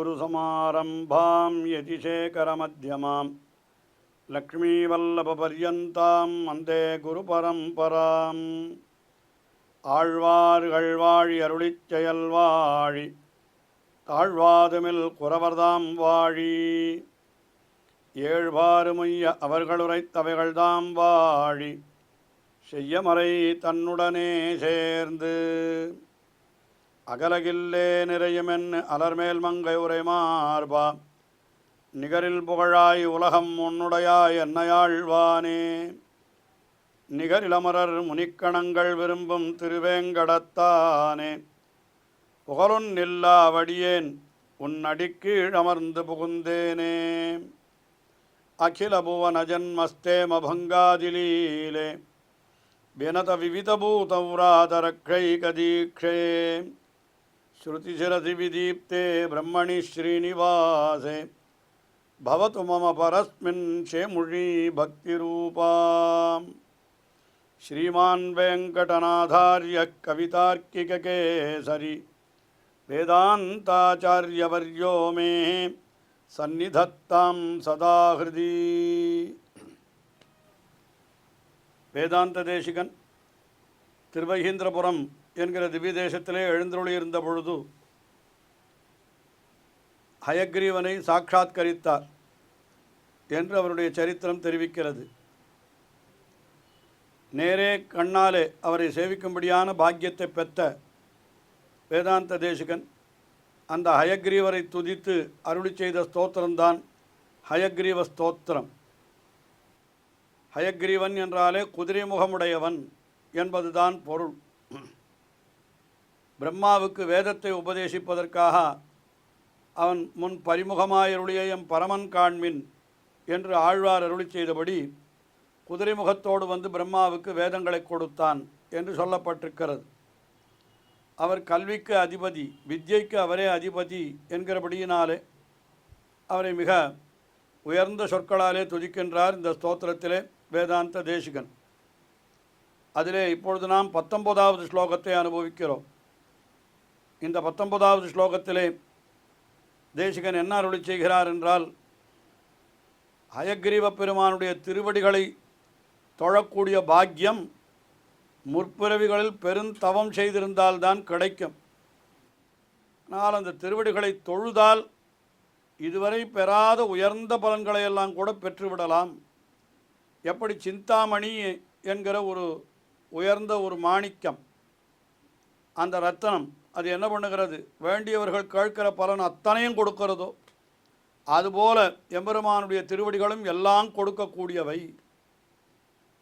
अस्मद्गुरुसमारम्भां यतिशेखरमध्यमां लक्ष्मीवल्लभपर्यन्तां वन्दे गुरुपरम्पराम् ஆழ்வார்கள்வாழி அருளிச் செயல்வாழி தாழ்வாதுமில் குறவர்தாம் வாழி ஏழ்வாறுமுய்ய அவர்களுரைத்தவைகள்தாம் வாழி செய்யமறை தன்னுடனே சேர்ந்து அகலகில்லே நிறையுமென் அலர்மேல் மங்கை உரை மார்பா நிகரில் புகழாய் உலகம் உன்னுடையாய் என்னையாழ்வானே நிகரிலமரர் முனிக்கணங்கள் விரும்பும் திருவேங்கடத்தானே புகழொன்னில்லா வடியேன் உன் அடிக்கீழ் அமர்ந்து புகுந்தேனே அகில புவன ஜன்மஸ்தேம பங்காதிலீலே வினத விவிதபூதௌராதரக்ஷைகதீக்ஷே ஸ்ருதிசிரசி விதீப்தே பிரம்மணி ஸ்ரீனிவாசே பவது மம பரஸ்மின் ஷேமுழி பக்திரூபாம் श्रीमान् वेङ्कटनाथार्य कवितार्किककेसरी वेदान्ताचार्यवर्यो मे सन्निधत्तां सदा हृदि வேதாந்த தேசிகன் திருவகீந்திரபுரம் என்கிற திவ்ய தேசத்திலே எழுந்தருளியிருந்த பொழுது ஹயக்ரீவனை சாட்சாத்கரித்தார் என்று அவருடைய சரித்திரம் தெரிவிக்கிறது. நேரே கண்ணாலே அவரை சேவிக்கும்படியான பாக்கியத்தை பெற்ற வேதாந்த தேசிகன் அந்த ஹயக்ரீவரை துதித்து அருளி செய்த ஸ்தோத்திரம்தான் ஹயக்ரீவ ஸ்தோத்திரம். ஹயக்ரீவன் என்றாலே குதிரை முகமுடையவன் என்பதுதான் பொருள். பிரம்மாவுக்கு வேதத்தை உபதேசிப்பதற்காக அவன் முன் பரிமுகமாயருளிய எம் பரமன் காண்மின் என்று ஆழ்வார் அருளி செய்தபடி குதிரை முகத்தோடு வந்து பிரம்மாவுக்கு வேதங்களை கொடுத்தான் என்று சொல்லப்பட்டிருக்கிறது. அவர் கல்விக்கு அதிபதி, வித்யைக்கு அவரே அதிபதி என்கிறபடியினாலே அவரை மிக உயர்ந்த சொற்களாலே துதிக்கின்றார் இந்த ஸ்தோத்திரத்திலே வேதாந்த தேசிகன். அதிலே இப்பொழுது நாம் 19வது ஸ்லோகத்தை அனுபவிக்கிறோம். இந்த 19வது ஸ்லோகத்திலே தேசிகன் என்ன அருளி செய்கிறார் என்றால், ஹயக்ரீவ பெருமானுடைய திருவடிகளை தொழக்கூடிய பாக்கியம் முற்பிறவிகளில் பெருந்தவம் செய்திருந்தால்தான் கிடைக்கும். ஆனால் அந்த திருவடிகளை தொழுதால் இதுவரை பெறாத உயர்ந்த பலன்களையெல்லாம் கூட பெற்றுவிடலாம். எப்படி சிந்தாமணி என்கிற ஒரு உயர்ந்த ஒரு மாணிக்கம், அந்த ரத்தனம் அது என்ன பண்ணுகிறது, வேண்டியவர்கள் கேட்கிற பலன் அத்தனையும் கொடுக்கிறதோ அதுபோல எம்பெருமானுடைய திருவடிகளும் எல்லாம் கொடுக்கக்கூடியவை.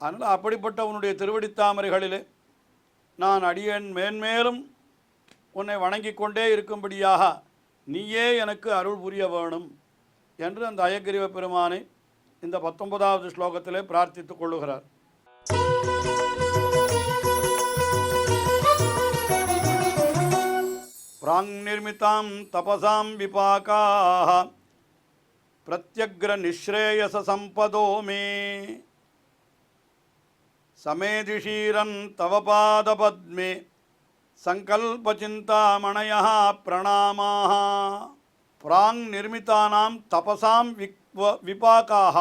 அதனால் அப்படிப்பட்டவனுடைய திருவடித்தாமரைகளிலே நான் அடியேன் மேன்மேலும் உன்னை வணங்கி கொண்டே இருக்கும்படியாக நீயே எனக்கு அருள் புரிய வேணும் என்று அந்த ஹயக்ரீவ பெருமானை இந்த 19வது ஸ்லோகத்திலே பிரார்த்தித்துக் கொள்ளுகிறார். பிராங் நிர்மிதாம் தபசாம் விபாகாः பிரத்யக்ர நிஸ்ரேயச சம்பதோ மே சமேதிஷீரன் தவ பாதபத்மே சங்கல்பசிந்தாமணயः பிரணாமாः. பிராங் நிர்மிதானாம் தபசாம் விபாகாः,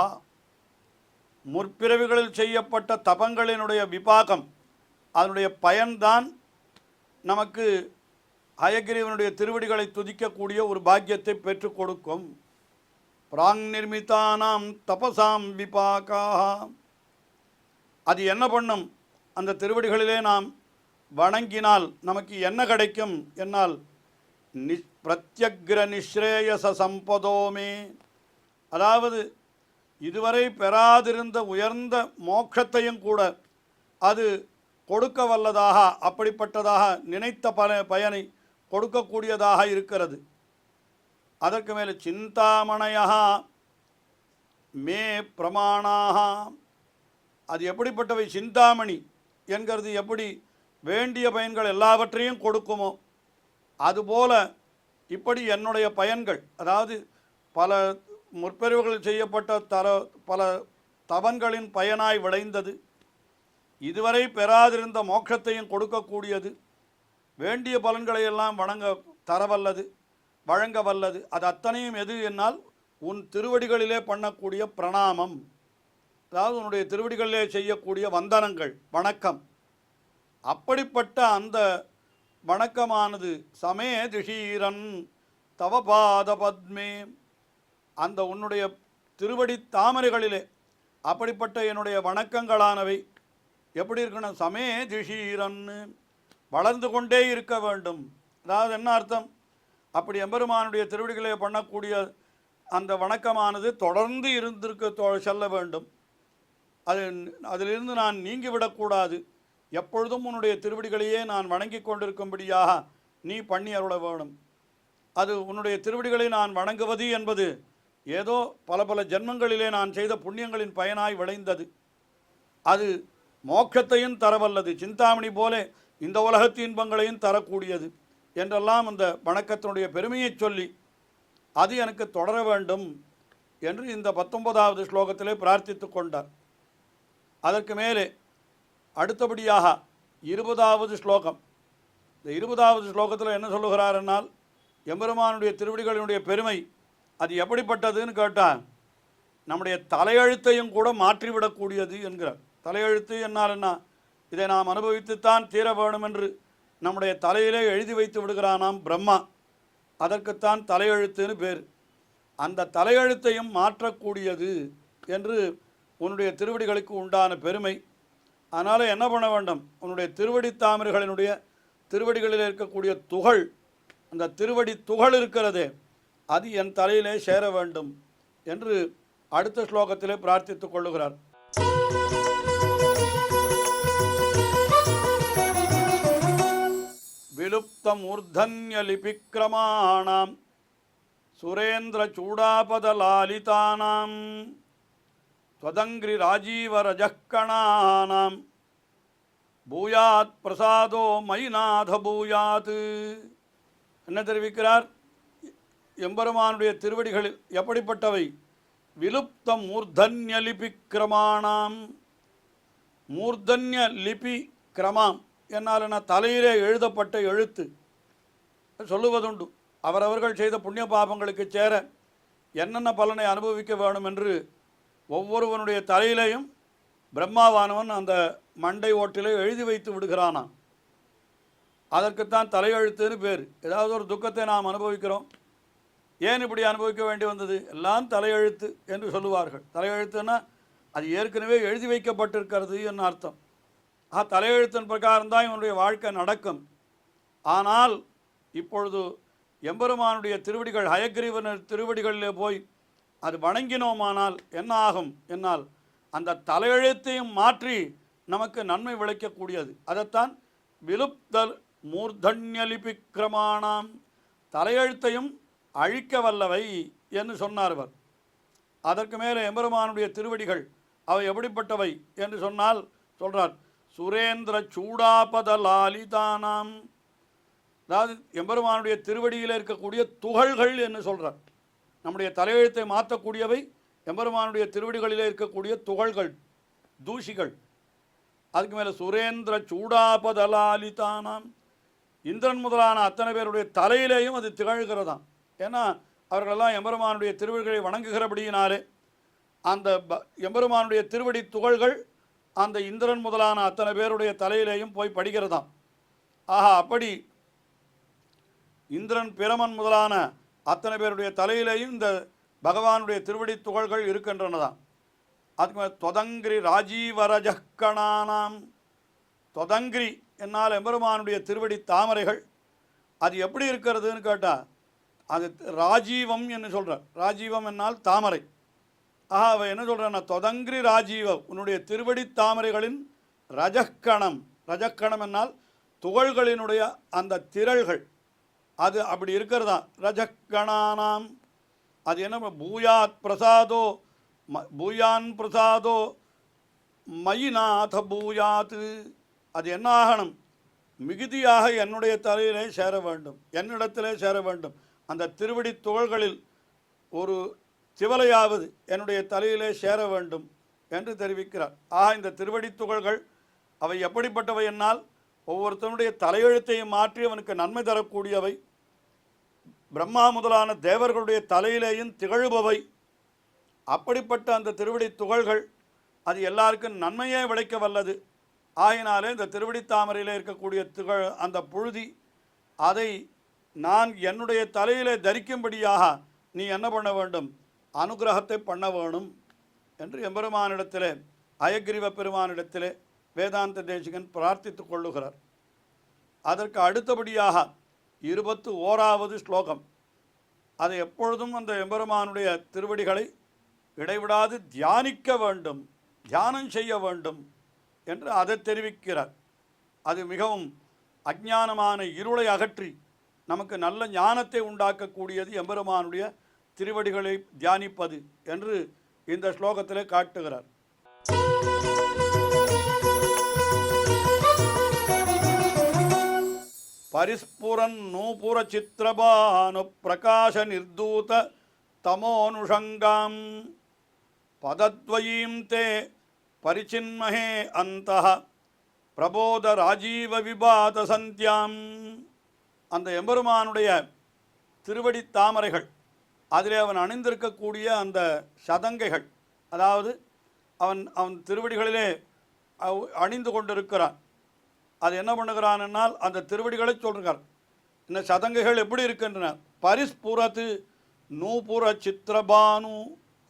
முற்பிறவிகளில் செய்யப்பட்ட தபங்களினுடைய விபாகம், அதனுடைய பயன்தான் நமக்கு ஹயக்ரீவனுடைய திருவடிகளை துதிக்கக்கூடிய ஒரு பாக்கியத்தை பெற்றுக் கொடுக்கும். பிராங் நிர்மிதானாம் தபசாம் விபாகாः, அது என்ன பண்ணும், அந்த திருவடிகளிலே நாம் வணங்கினால் நமக்கு என்ன கிடைக்கும் என்னால் பிரத்யக்ர நிஸ்ரேயச சம்பதோமே, அதாவது இதுவரை பெறாதிருந்த உயர்ந்த மோட்சத்தையும் கூட அது கொடுக்க வல்லதாக, அப்படிப்பட்டதாக நினைத்த பயனை கொடுக்கக்கூடியதாக இருக்கிறது. அதற்கு மேலே சிந்தாமணயா மே பிரமாணாக, அது எப்படிப்பட்டவை, சிந்தாமணி என்கிறது எப்படி வேண்டிய பயன்கள் எல்லாவற்றையும் கொடுக்குமோ அதுபோல இப்படி என்னுடைய பயன்கள், அதாவது பல முற்பிறவிகளில் செய்யப்பட்ட பல தவன்களின் பயனாய் விளைந்தது, இதுவரை பெறாதிருந்த மோட்சத்தையும் கொடுக்கக்கூடியது, வேண்டிய பலன்களை எல்லாம் வணங்க தரவல்லது, வழங்க வல்லது. அது அத்தனையும் எது என்னால் உன் திருவடிகளிலே பண்ணக்கூடிய பிரணாமம், அதாவது உன்னுடைய திருவடிகளிலே செய்யக்கூடிய வந்தனங்கள், வணக்கம். அப்படிப்பட்ட அந்த வணக்கமானது சமே திஷீரன் தவபாத பத்மே, அந்த உன்னுடைய திருவடி தாமரைகளிலே அப்படிப்பட்ட என்னுடைய வணக்கங்களானவை எப்படி இருக்கணும்? சமே திஷீரன்னு வளர்ந்து கொண்டே இருக்க வேண்டும். அதாவது என்ன அர்த்தம்? அப்படி எம்பெருமானுடைய திருவடிகளே பண்ணக்கூடிய அந்த வணக்கமானது தொடர்ந்து செல்ல வேண்டும். அதிலிருந்து நான் நீங்கிவிடக்கூடாது. எப்பொழுதும் உன்னுடைய திருவடிகளையே நான் வணங்கி கொண்டிருக்கும்படியாக நீ பண்ணி அருள வேணும். அது உன்னுடைய திருவடிகளை நான் வணங்குவது என்பது ஏதோ பல பல ஜென்மங்களிலே நான் செய்த புண்ணியங்களின் பயனாய் விளைந்தது. அது மோட்சத்தையும் தரவல்லது, சிந்தாமணி போல இந்த உலகத்து இன்பங்களையும் தரக்கூடியது என்றெல்லாம் அந்த வணக்கத்தினுடைய பெருமையை சொல்லி அது எனக்கு தொடர வேண்டும் என்று இந்த 19வது ஸ்லோகத்திலே பிரார்த்தித்து கொண்டார். அதற்கு மேலே அடுத்தபடியாக 20வது ஸ்லோகம். இந்த 20வது ஸ்லோகத்தில் என்ன சொல்லுகிறார் என்னால், எம்பெருமானுடைய திருவடிகளினுடைய பெருமை அது எப்படிப்பட்டதுன்னு கேட்டால், நம்முடைய தலையெழுத்தையும் கூட மாற்றிவிடக்கூடியது என்கிறார். தலையெழுத்து என்னால் என்ன? இதை நாம் அனுபவித்துத்தான் தீர வேணும் என்று நம்முடைய தலையிலே எழுதி வைத்து விடுகிறானாம் பிரம்மா. அதற்குத்தான் தலையெழுத்துன்னு பேர். அந்த தலையெழுத்தையும் மாற்றக்கூடியது என்று உன்னுடைய திருவடிகளுக்கு உண்டான பெருமை. அதனால் என்ன பண்ண வேண்டும்? உன்னுடைய திருவடி தாமரைகளினுடைய திருவடிகளில் இருக்கக்கூடிய துகள், அந்த திருவடி துகள் இருக்கிறதே, அது என் தலையிலே சேர வேண்டும் என்று அடுத்த ஸ்லோகத்திலே பிரார்த்தித்துக் கொள்ளுகிறார். விலுப்த மூர்தன்ய லிபிக்ரமாணாம் சுரேந்திர சூடாபதலாலிதானாம் ஸ்வதங்கிரி ராஜீவ ரஜக்கணானாம் பூயாத் பிரசாதோ மைநாத பூயாத். என்ன தெரிவிக்கிறார்? எம்பெருமானுடைய திருவடிகளில் எப்படிப்பட்டவை? விலுப்த மூர்தன்ய லிபி கிரமாணாம். மூர்தன்ய லிபி கிரமாம் என்னால் என்ன? தலையிலே எழுதப்பட்ட எழுத்து சொல்லுவதுண்டு. அவரவர்கள் செய்த புண்ணிய பாபங்களுக்கு சேர என்னென்ன பலனை அனுபவிக்க வேணும் என்று ஒவ்வொருவனுடைய தலையிலேயும் பிரம்மாவானவன் அந்த மண்டை ஓட்டிலே எழுதி வைத்து விடுகிறானாம். அதற்குத்தான் தலையெழுத்துன்னு பேர். ஏதாவது ஒரு துக்கத்தை நாம் அனுபவிக்கிறோம், ஏன் இப்படி அனுபவிக்க வேண்டி வந்தது? எல்லாம் தலையெழுத்து என்று சொல்லுவார்கள். தலையெழுத்துன்னா அது ஏற்கனவே எழுதி வைக்கப்பட்டிருக்கிறது என்று அர்த்தம். தலையெழுத்தின் பிரகாரம்தான் இவனுடைய வாழ்க்கை நடக்கும். ஆனால் இப்பொழுது எம்பெருமானுடைய திருவடிகள், ஹயக்ரீவனர் திருவடிகளிலே போய் அது வணங்கினோமானால் என்ன ஆகும்? என்னால் அந்த தலையெழுத்தையும் மாற்றி நமக்கு நன்மை விளைக்கக்கூடியது. அதைத்தான் விலுப்தல் மூர்தன்யலிபிக்கிரமாணாம், தலையெழுத்தையும் அழிக்க வல்லவை என்று சொன்னார் அவர். அதற்கு மேலே எம்பெருமானுடைய திருவடிகள் அவை எப்படிப்பட்டவை என்று சொன்னால் சொல்கிறார், சுரேந்திர சூடாபதலாலிதானாம். அதாவது எம்பெருமானுடைய திருவடியில் இருக்கக்கூடிய துகள்கள் என்று சொல்கிறார். நம்முடைய தலையெழுத்தை மாற்றக்கூடியவை எம்பெருமானுடைய திருவடிகளிலே இருக்கக்கூடிய துகள்கள், தூசிகள். அதுக்கு மேலே சுரேந்திர சூடாபதலாலிதானாம், இந்திரன் முதலான அத்தனை பேருடைய தலையிலேயும் அது திகழ்கிறதாம். ஏன்னா அவர்களெல்லாம் எம்பெருமானுடைய திருவடிகளை வணங்குகிறபடியினாலே அந்த எம்பெருமானுடைய திருவடி துகள்கள் அந்த இந்திரன் முதலான அத்தனை பேருடைய தலையிலேயும் போய் படுகிறதாம். அப்படி இந்திரன், பிரமன் முதலான அத்தனை பேருடைய தலையிலேயும் இந்த பகவானுடைய திருவடி துகள்கள் இருக்கின்றனதான். அதுக்கு மேலே தொதங்கிரி ராஜீவரஜக்கணானாம். தொதங்கிரி என்னால் எம்பெருமானுடைய திருவடி தாமரைகள் அது எப்படி இருக்கிறதுன்னு கேட்டால், அது ராஜீவம் என்று சொல்கிறார். ராஜீவம் என்னால் தாமரை. அவ என்ன சொல்கிறேன்னா, தொதங்கிரி ராஜீவம், உன்னுடைய திருவடி தாமரைகளின் ரஜக்கணம். ரஜக்கணம் என்னால் துகள்களினுடைய அந்த திரள்கள், அது அப்படி இருக்கிறதா. ரஜக்கணானாம் அது என்ன? பூயாத் பிரசாதோ பூயான் பிரசாதோ மயிநாத பூயாத். அது என்ன ஆகணும்? மிகுதியாக என்னுடைய தலையிலே சேர வேண்டும், என்னிடத்திலே சேர வேண்டும். அந்த திருவடி துகள்களில் ஒரு சிவலையாவது என்னுடைய தலையிலே சேர வேண்டும் என்று தெரிவிக்கிறார். இந்த திருவடி துகள்கள் அவை எப்படிப்பட்டவை என்னால் ஒவ்வொருத்தனுடைய தலையெழுத்தையும் மாற்றி அவனுக்கு நன்மை தரக்கூடியவை. பிரம்மா முதலான தேவர்களுடைய தலையிலேயும் திகழ்பவை. அப்படிப்பட்ட அந்த திருவடி துகள்கள் அது எல்லாருக்கும் நன்மையே விளைக்க வல்லது. ஆகினாலே இந்த திருவடி தாமரையில் இருக்கக்கூடிய அந்த புழுதி அதை நான் என்னுடைய தலையிலே தரிக்கும்படியாக நீ என்ன பண்ண வேண்டும்? அனுகிரகத்தை பண்ண வேணும் என்று எம்பெருமானிடத்திலே, அயக்ரீவ பெருமானிடத்திலே வேதாந்த தேசிகன் பிரார்த்தித்து கொள்ளுகிறார். அதற்கு அடுத்தபடியாக 21வது ஸ்லோகம். அதை எப்பொழுதும் அந்த எம்பெருமானுடைய திருவடிகளை இடைவிடாது தியானிக்க வேண்டும், தியானம் செய்ய வேண்டும் என்று அதை தெரிவிக்கிறார். அது மிகவும் அஞ்ஞானமான இருளை அகற்றி நமக்கு நல்ல ஞானத்தை உண்டாக்கக்கூடியது எம்பெருமானுடைய திருவடிகளை தியானிப்பது என்று இந்த ஸ்லோகத்திலே காட்டுகிறார். பரிஸ்புரன் நூபுர சித்திரபானு பிரகாச நிர்தூத தமோனுஷங்காம் பதத்வயீம் தே பரிச்சின்மஹே அந்தஹ பிரபோத ராஜீவ விபாத சந்தியாம். அந்த எம்பெருமானுடைய திருவடி தாமரைகள், அதிலே அவன் அணிந்திருக்கக்கூடிய அந்த சதங்கைகள், அதாவது அவன் திருவடிகளிலே அணிந்து கொண்டிருக்கிறான். அது என்ன பண்ணுகிறான் என்னால் அந்த திருவடிகளை சொல்கிறார். இந்த சதங்கைகள் எப்படி இருக்கின்றன? பரிஸ்புரத்து நூபுர சித்திரபானு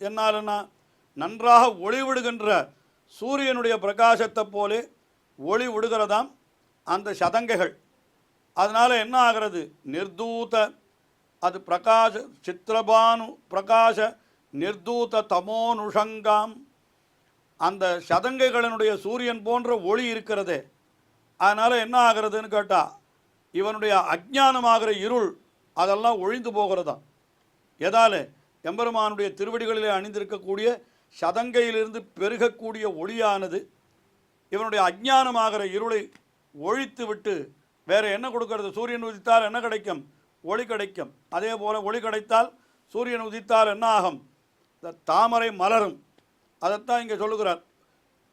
என்னால்னா நன்றாக ஒளி விடுகின்ற சூரியனுடைய பிரகாசத்தை போலே ஒளி விடுகிறதாம் அந்த சதங்கைகள். அதனால் என்ன ஆகிறது? நிர்தூத, அது பிரகாச சித்திரபானு பிரகாச நிர்தூத தமோனுஷங்காம். அந்த சதங்கைகளினுடைய சூரியன் போன்ற ஒளி இருக்கிறதே, அதனால் என்ன ஆகிறதுன்னு கேட்டால் இவனுடைய அஞ்ஞானமாகிற இருள் அதெல்லாம் ஒழிந்து போகிறதா. எதால்? எம்பெருமானுடைய திருவடிகளிலே அணிந்திருக்கக்கூடிய சதங்கையிலிருந்து பெருகக்கூடிய ஒளியானது இவனுடைய அஞ்ஞானமாகிற இருளை ஒழித்து விட்டு வேறு என்ன கொடுக்கறது? சூரியன் உதித்தால் என்ன கிடைக்கும்? ஒளி கிடைக்கும். அதே போல் ஒளி கிடைத்தால் சூரியன் உதித்தால் என்ன ஆகும்? இந்த தாமரை மலரும். அதைத்தான் இங்கே சொல்லுகிறார்.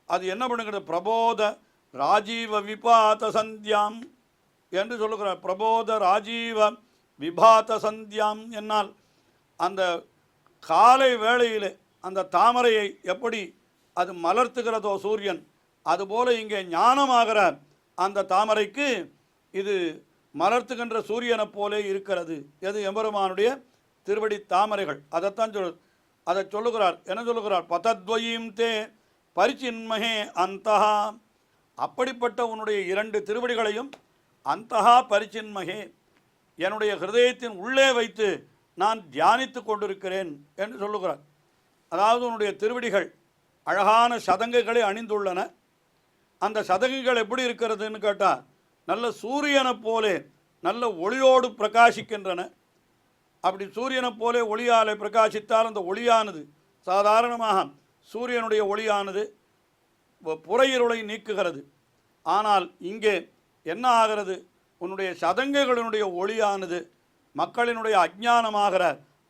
அது என்ன பண்ணுகிறது? பிரபோத ராஜீவ விபாத சந்தியாம் என்று சொல்லுகிறார். பிரபோத ராஜீவ விபாத சந்தியாம் என்னால் அந்த காலை வேளையிலே அந்த தாமரையை எப்படி அது மலர்த்துகிறதோ சூரியன், அதுபோல இங்கே ஞானமாகிற அந்த தாமரைக்கு இது மலர்த்துகின்ற சூரியனை போலே இருக்கிறது. எது? எம்பெருமானுடைய திருவடி தாமரைகள். அதைத்தான் அதை சொல்லுகிறார். என்ன சொல்லுகிறார்? பதத்வயீம் தே பரிச்சின்மஹே அந்தஹா. அப்படிப்பட்ட உன்னுடைய 2 திருவடிகளையும் அந்தஹா பரிச்சின்மஹே, என்னுடைய ஹிருதயத்தின் உள்ளே வைத்து நான் தியானித்து கொண்டிருக்கிறேன் என்று சொல்லுகிறார். அதாவது உன்னுடைய திருவடிகள் அழகான சதங்கைகளை அணிந்துள்ளன. அந்த சதங்கைகள் எப்படி இருக்கிறதுன்னு கேட்டால் நல்ல சூரியனை போலே நல்ல ஒளியோடு பிரகாசிக்கின்றன. அப்படி சூரியனை போலே ஒளியாலே பிரகாசித்தால் அந்த ஒளியானது சாதாரணமாக சூரியனுடைய ஒளியானது புறையிருளை நீக்குகிறது. ஆனால் இங்கே என்ன ஆகிறது? உன்னுடைய சதங்கைகளினுடைய ஒளியானது மக்களினுடைய அஞ்ஞானமாகிற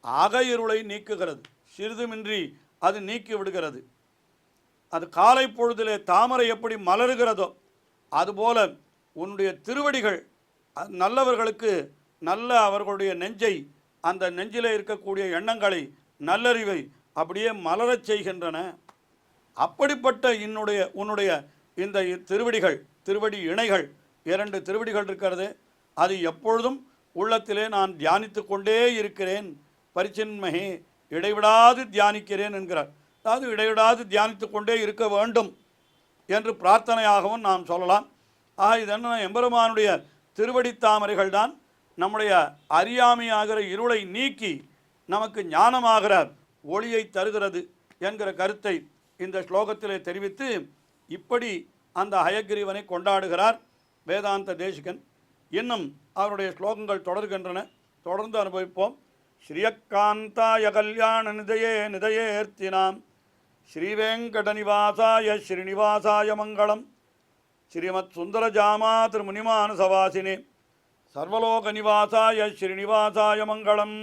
அகையிருளை நீக்குகிறது. சிறிதுமின்றி அது நீக்கி விடுகிறது. அது காலை பொழுதிலே தாமரை எப்படி மலருகிறதோ அதுபோல உன்னுடைய திருவடிகள் நல்லவர்களுக்கு நல்ல அவர்களுடைய நெஞ்சை, அந்த நெஞ்சிலே இருக்கக்கூடிய எண்ணங்களை, நல்லறிவை அப்படியே மலரச் செய்கின்றன. அப்படிப்பட்ட உன்னுடைய இந்த திருவடிகள், திருவடி இணைகள், 2 திருவடிகள் இருக்கிறது, அது எப்பொழுதும் உள்ளத்திலே நான் தியானித்து கொண்டே இருக்கிறேன். பரிச்சின்மஹே, இடைவிடாது தியானிக்கிறேன் என்கிறார். அதாவது இடைவிடாது தியானித்து கொண்டே இருக்க வேண்டும் என்று பிரார்த்தனையாகவும் நாம் சொல்லலாம். ஆக இது என்ன? எம்பெருமானுடைய திருவடி தாமரைகள் தான் நம்முடைய அறியாமையாகிற இருளை நீக்கி நமக்கு ஞானமாகிற ஒளியை தருகிறது என்கிற கருத்தை இந்த ஸ்லோகத்திலே தெரிவித்து இப்படி அந்த ஹயக்ரீவனை கொண்டாடுகிறார் வேதாந்த தேசிகன். இன்னும் அவருடைய ஸ்லோகங்கள் தொடர்கின்றன, தொடர்ந்து அனுபவிப்போம். ஸ்ரீயக்காந்தாய கல்யாண நிதயே நிதயேர்த்தினாம் ஸ்ரீவேங்கடநிவாசாய ஸ்ரீனிவாசாய மங்களம். ஸ்ரீமத் சுந்தரஜாமா திருமுனிமானசவாசினே சர்வலோக நிவாசாய ஸ்ரீனிவாசாய மங்களம்.